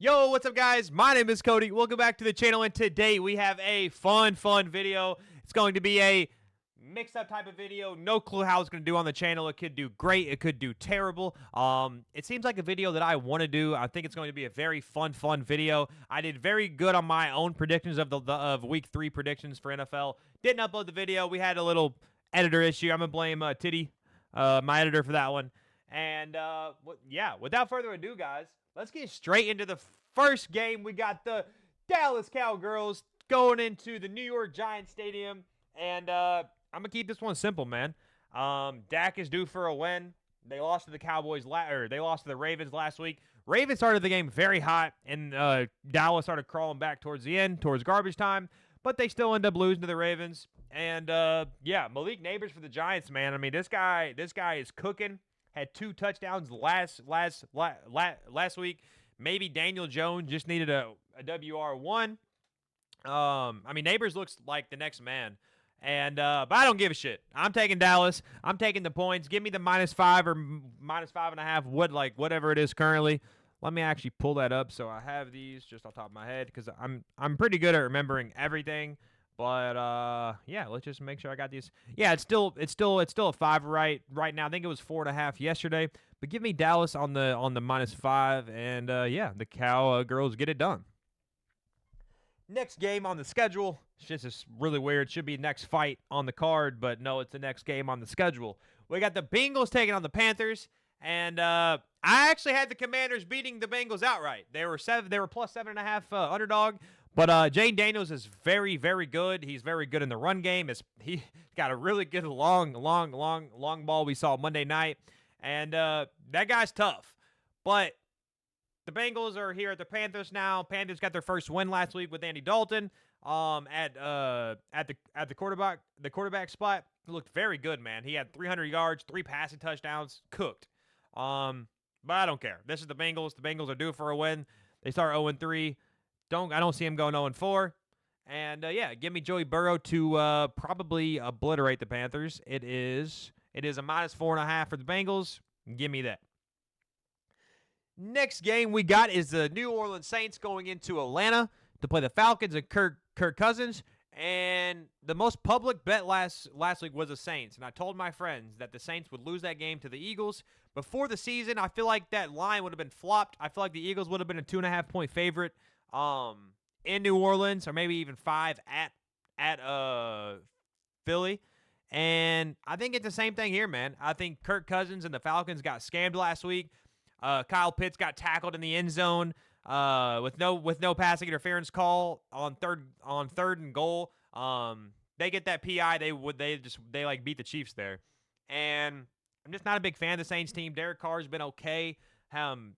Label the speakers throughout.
Speaker 1: Yo, what's up, guys? My name is Cody. Welcome back to the channel, and today we have a fun video. It's going to be a mix-up type of video. No clue how it's going to do on the channel. It could do great. It could do terrible. It seems like a video that I want to do. I think it's going to be a very fun video. I did very good on my own predictions of week 3 predictions for NFL. Didn't upload the video. We had a little editor issue. I'm gonna blame Titty, my editor, for that one. And yeah, without further ado, guys, let's get straight into the first game. We got the Dallas Cowgirls going into the New York Giants Stadium, and I'm gonna keep this one simple, man. Dak is due for a win. They lost to the Cowboys, or they lost to the Ravens last week. Ravens started the game very hot, and Dallas started crawling back towards the end, towards garbage time, but they still end up losing to the Ravens. And yeah, Malik Neighbors for the Giants, man. I mean, this guy is cooking. Had 2 touchdowns last week. Maybe Daniel Jones just needed a WR1. I mean, Neighbors looks like the next man. And but I don't give a shit. I'm taking Dallas. I'm taking the points. Give me the -5 or -5.5. Whatever it is currently. Let me actually pull that up so I have these just off the top of my head, because I'm pretty good at remembering everything. But yeah, let's just make sure I got these. Yeah, it's still a 5 right now. I think it was 4.5 yesterday. But give me Dallas on the -5, and yeah, the Cowgirls get it done. Next game on the schedule. It's just really weird. It should be next fight on the card, but no, it's the next game on the schedule. We got the Bengals taking on the Panthers, and I actually had the Commanders beating the Bengals outright. They were plus 7.5 underdog. But Jane Daniels is very, very good. He's very good in the run game. He got a really good long ball we saw Monday night. And that guy's tough. But the Bengals are here at the Panthers now. Panthers got their first win last week with Andy Dalton at the quarterback spot. He looked very good, man. He had 300 yards, 3 passing touchdowns, cooked. But I don't care. This is the Bengals. The Bengals are due for a win. They start 0-3. I don't see him going 0-4. And yeah, give me Joey Burrow to probably obliterate the Panthers. It is a -4.5 for the Bengals. Give me that. Next game we got is the New Orleans Saints going into Atlanta to play the Falcons and Kirk Cousins. And the most public bet last week was the Saints. And I told my friends that the Saints would lose that game to the Eagles. Before the season, I feel like that line would have been flopped. I feel like the Eagles would have been a 2.5-point favorite in New Orleans, or maybe even 5 at Philly. And I think it's the same thing here, man. I think Kirk Cousins and the Falcons got scammed last week. Kyle Pitts got tackled in the end zone with no passing interference call on third and goal. They get that PI. They beat the Chiefs there. And I'm just not a big fan of the Saints team. Derek Carr's been okay. Alvin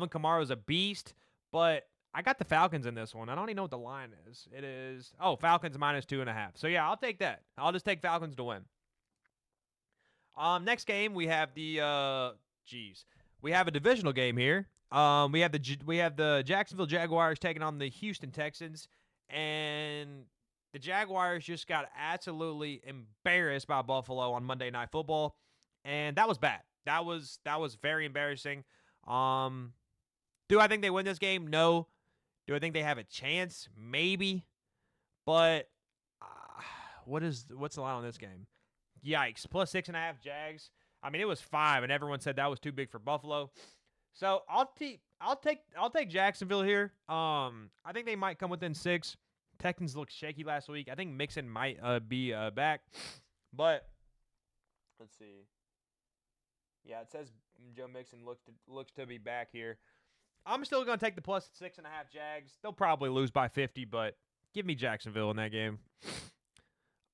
Speaker 1: Kamara is a beast, but I got the Falcons in this one. I don't even know what the line is. It is Falcons -2.5. So yeah, I'll take that. I'll just take Falcons to win. Next game we have we have a divisional game here. We have the Jacksonville Jaguars taking on the Houston Texans, and the Jaguars just got absolutely embarrassed by Buffalo on Monday Night Football, and that was bad. That was very embarrassing. Do I think they win this game? No. Do I think they have a chance? Maybe. But what's the line on this game? Yikes. Plus 6.5 Jags. I mean, it was 5, and everyone said that was too big for Buffalo. So I'll take Jacksonville here. I think they might come within 6. Texans looked shaky last week. I think Mixon might be back. But let's see. Yeah, it says Joe Mixon looks to be back here. I'm still going to take the plus 6.5 Jags. They'll probably lose by 50, but give me Jacksonville in that game.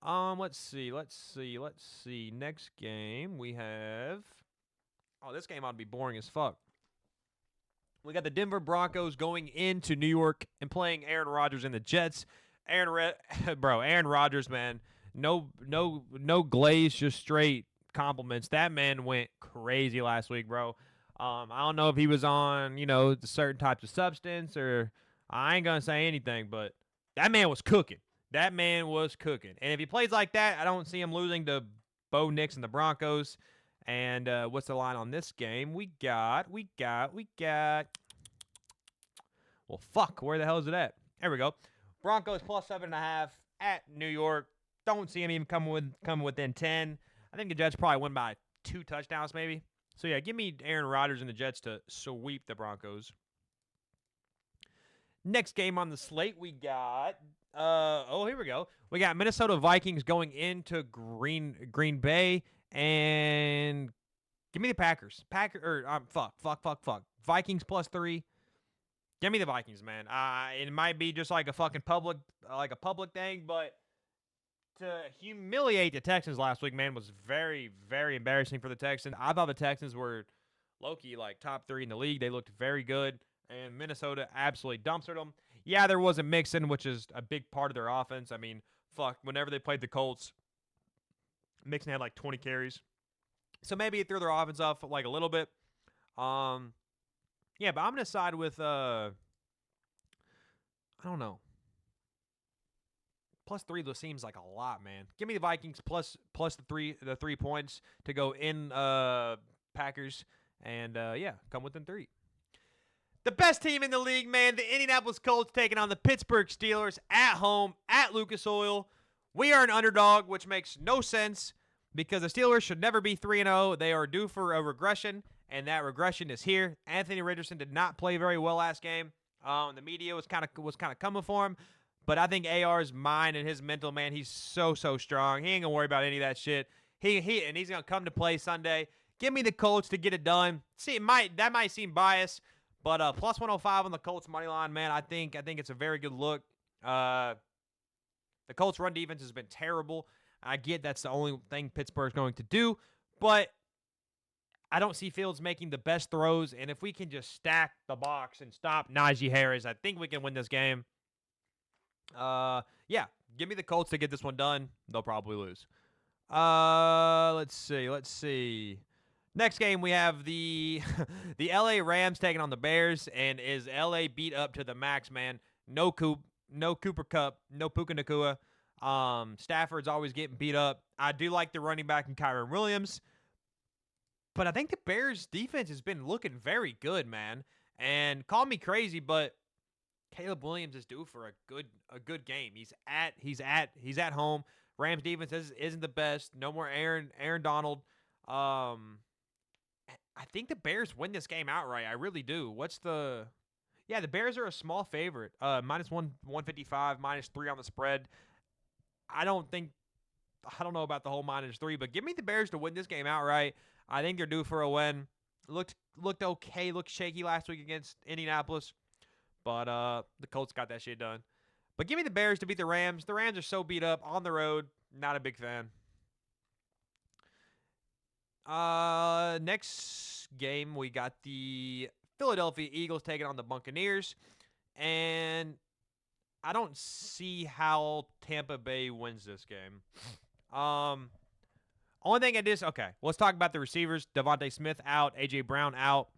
Speaker 1: Let's see. Next game we have. Oh, this game ought to be boring as fuck. We got the Denver Broncos going into New York and playing Aaron Rodgers and the Jets. Aaron Rodgers, man. No glaze, just straight compliments. That man went crazy last week, bro. I don't know if he was on, the certain types of substance, or I ain't going to say anything, but that man was cooking. And if he plays like that, I don't see him losing to Bo Nix and the Broncos. And what's the line on this game? We got Well, fuck. Where the hell is it at? There we go. Broncos plus 7.5 at New York. Don't see him even coming within 10. I think the Jets probably win by 2 touchdowns maybe. So yeah, give me Aaron Rodgers and the Jets to sweep the Broncos. Next game on the slate, we got here we go. We got Minnesota Vikings going into Green Bay, and give me the Packers. Fuck. Vikings plus 3. Give me the Vikings, man. It might be just like a fucking public thing, but to humiliate the Texans last week, man, was very, very embarrassing for the Texans. I thought the Texans were low-key like top 3 in the league. They looked very good, and Minnesota absolutely dumpstered them. Yeah, there was a Mixon, which is a big part of their offense. I mean, fuck, whenever they played the Colts, Mixon had like 20 carries. So maybe it threw their offense off like a little bit. Yeah, but I'm going to side with, I don't know. Plus 3 seems like a lot, man. Give me the Vikings plus the 3 points to go in Packers, and yeah, come within 3. The best team in the league, man, the Indianapolis Colts taking on the Pittsburgh Steelers at home at Lucas Oil. We are an underdog, which makes no sense because the Steelers should never be 3-0. They are due for a regression, and that regression is here. Anthony Richardson did not play very well last game. The media was kind of coming for him. But I think AR's mind and his mental, man, he's so strong. He ain't going to worry about any of that shit. He's going to come to play Sunday. Give me the Colts to get it done. See, that might seem biased, but plus 105 on the Colts money line, man, I think it's a very good look. The Colts run defense has been terrible. I get that's the only thing Pittsburgh's going to do, but I don't see Fields making the best throws, and if we can just stack the box and stop Najee Harris, I think we can win this game. Yeah, give me the Colts to get this one done. They'll probably lose. Let's see. Next game we have the the LA Rams taking on the Bears, and is LA beat up to the max, man. No Cooper Kupp, no Puka Nacua. Stafford's always getting beat up. I do like the running back in Kyren Williams, but I think the Bears defense has been looking very good, man. And call me crazy, but Caleb Williams is due for a good game. He's at home. Rams defense isn't the best. No more Aaron Donald. I think the Bears win this game outright. I really do. The Bears are a small favorite. Minus 155, minus 3 on the spread. I don't know about the whole minus 3, but give me the Bears to win this game outright. I think they're due for a win. Looked okay, looked shaky last week against Indianapolis. But the Colts got that shit done. But give me the Bears to beat the Rams. The Rams are so beat up on the road. Not a big fan. Next game, we got the Philadelphia Eagles taking on the Buccaneers. And I don't see how Tampa Bay wins this game. Only thing okay, let's talk about the receivers. Devontae Smith out. A.J. Brown out.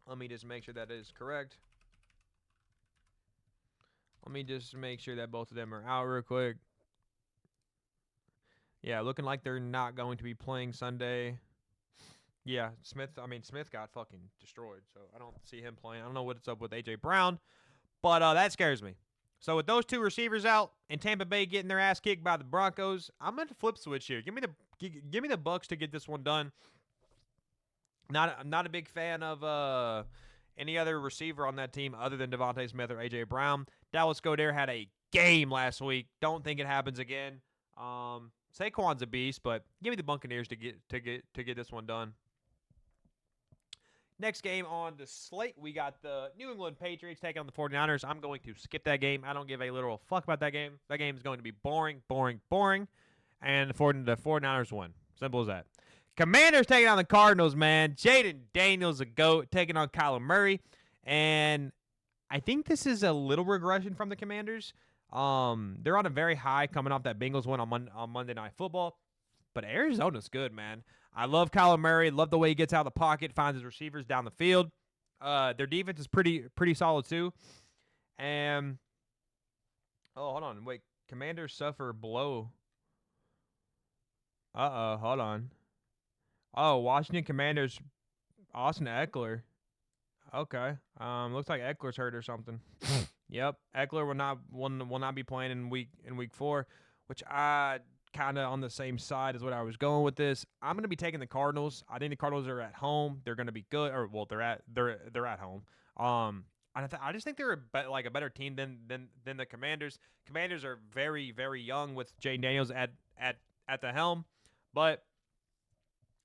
Speaker 1: Let me just make sure that is correct. Let me just make sure that both of them are out real quick. Yeah, looking like they're not going to be playing Sunday. Yeah, Smith got fucking destroyed, so I don't see him playing. I don't know what's up with A.J. Brown, but that scares me. So with those 2 receivers out and Tampa Bay getting their ass kicked by the Broncos, I'm going to flip switch here. Give me the Bucs to get this one done. I'm not a big fan of any other receiver on that team other than Devontae Smith or A.J. Brown. Dallas Goedert had a game last week. Don't think it happens again. Saquon's a beast, but give me the Buccaneers to get this one done. Next game on the slate, we got the New England Patriots taking on the 49ers. I'm going to skip that game. I don't give a literal fuck about that game. That game is going to be boring. And the 49ers win. Simple as that. Commanders taking on the Cardinals, man. Jaden Daniels, a GOAT, taking on Kyler Murray. And I think this is a little regression from the Commanders. They're on a very high coming off that Bengals win on Monday Night Football. But Arizona's good, man. I love Kyler Murray. Love the way he gets out of the pocket, finds his receivers down the field. Their defense is pretty solid, too. And, hold on. Wait, Commanders suffer blow. Hold on. Oh, Washington Commanders, Austin Eckler. Okay. Looks like Eckler's hurt or something. Yep. Eckler will not be playing in week 4, which I kind of on the same side as what I was going with this. I'm gonna be taking the Cardinals. I think the Cardinals are at home. They're gonna be good, or well, they're at home. I just think they're like a better team than the Commanders. Commanders are very young with Jane Daniels at the helm, but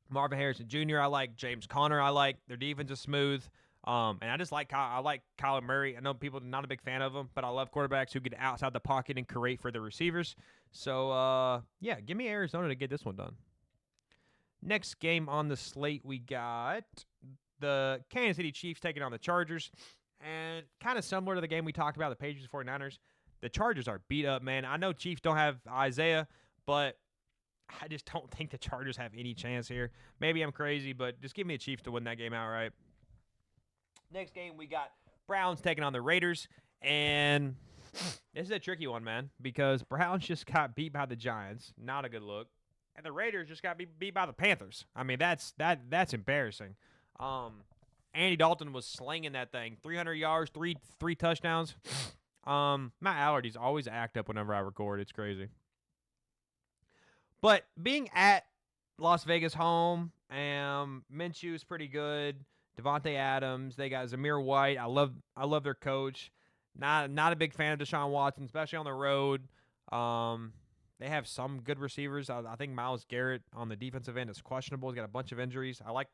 Speaker 1: Marvin Harrison Jr. I like. James Conner I like. Their defense is smooth. And I just like I like Kyler Murray. I know people are not a big fan of him, but I love quarterbacks who get outside the pocket and create for the receivers. So yeah, give me Arizona to get this one done. Next game on the slate, we got the Kansas City Chiefs taking on the Chargers. And kind of similar to the game we talked about, the Patriots 49ers. The Chargers are beat up, man. I know Chiefs don't have Isaiah, but I just don't think the Chargers have any chance here. Maybe I'm crazy, but just give me the Chiefs to win that game outright. Next game, we got Browns taking on the Raiders. And this is a tricky one, man, because Browns just got beat by the Giants. Not a good look. And the Raiders just got beat by the Panthers. I mean, that's embarrassing. Andy Dalton was slinging that thing. 300 yards, three touchdowns. My allergies always act up whenever I record. It's crazy. But being at Las Vegas home, Minshew is pretty good. Devontae Adams, they got Zamir White. I love their coach. Not a big fan of Deshaun Watson, especially on the road. They have some good receivers. I think Myles Garrett on the defensive end is questionable. He's got a bunch of injuries. I like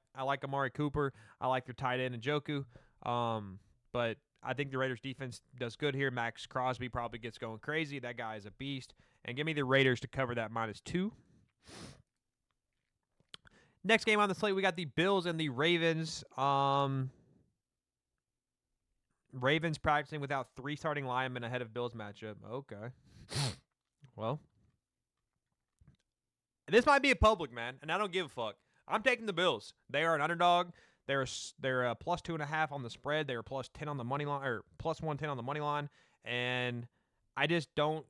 Speaker 1: Amari Cooper. I like their tight end Njoku. But I think the Raiders defense does good here. Max Crosby probably gets going crazy. That guy is a beast. And give me the Raiders to cover that -2. Next game on the slate, we got the Bills and the Ravens. Ravens practicing without 3 starting linemen ahead of Bills matchup. Okay. Well, this might be a public, man, and I don't give a fuck. I'm taking the Bills. They are an underdog. They're +2.5 on the spread. They're +10 on the money line, or +110 on the money line. And I just don't.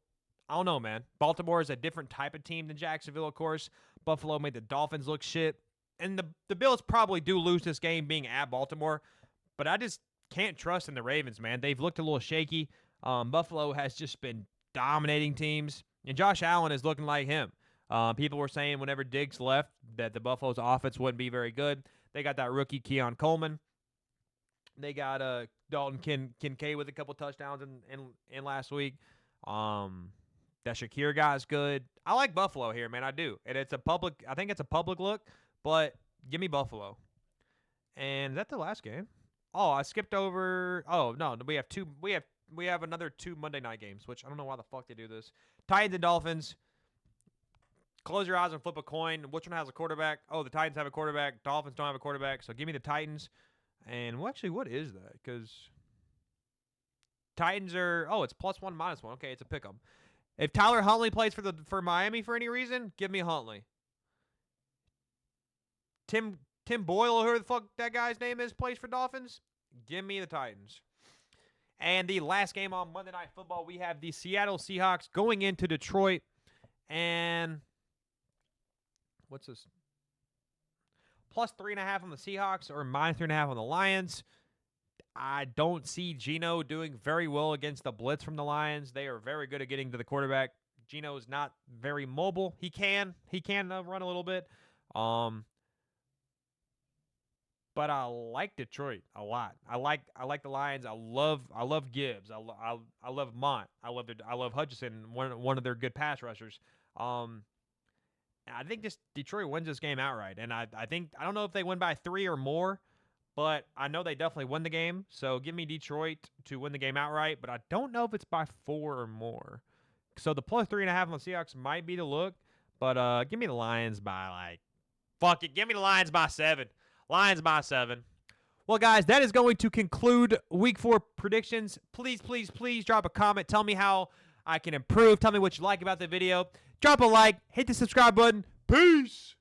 Speaker 1: I don't know, man. Baltimore is a different type of team than Jacksonville, of course. Buffalo made the Dolphins look shit. And the Bills probably do lose this game being at Baltimore. But I just can't trust in the Ravens, man. They've looked a little shaky. Buffalo has just been dominating teams. And Josh Allen is looking like him. People were saying whenever Diggs left that the Buffalo's offense wouldn't be very good. They got that rookie Keon Coleman. They got Dalton Kincaid with a couple touchdowns in last week. That Shakir guy is good. I like Buffalo here, man. I do. And I think it's a public look, but give me Buffalo. And is that the last game? Oh, I skipped over. Oh, no, we have two. We have another 2 Monday night games, which I don't know why the fuck they do this. Titans and Dolphins. Close your eyes and flip a coin. Which one has a quarterback? Oh, the Titans have a quarterback. Dolphins don't have a quarterback. So give me the Titans. And well, actually, what is that? Because Titans are. Oh, it's +1 -1. Okay, it's a pick 'em. If Tyler Huntley plays for Miami for any reason, give me Huntley. Tim Boyle, whoever the fuck that guy's name is, plays for Dolphins. Give me the Titans. And the last game on Monday Night Football, we have the Seattle Seahawks going into Detroit. And what's this? +3.5 on the Seahawks or -3.5 on the Lions. I don't see Geno doing very well against the blitz from the Lions. They are very good at getting to the quarterback. Geno is not very mobile. He can run a little bit. But I like Detroit a lot. I like the Lions. I love Gibbs. I love Mont. I love Hutchinson, one of their good pass rushers. I think Detroit wins this game outright. And I don't know if they win by 3 or more. But I know they definitely win the game, so give me Detroit to win the game outright. But I don't know if it's by 4 or more. So the +3.5 on the Seahawks might be the look, but give me the Lions by fuck it, give me the Lions by 7. Lions by 7. Well, guys, that is going to conclude Week 4 predictions. Please drop a comment. Tell me how I can improve. Tell me what you like about the video. Drop a like. Hit the subscribe button. Peace.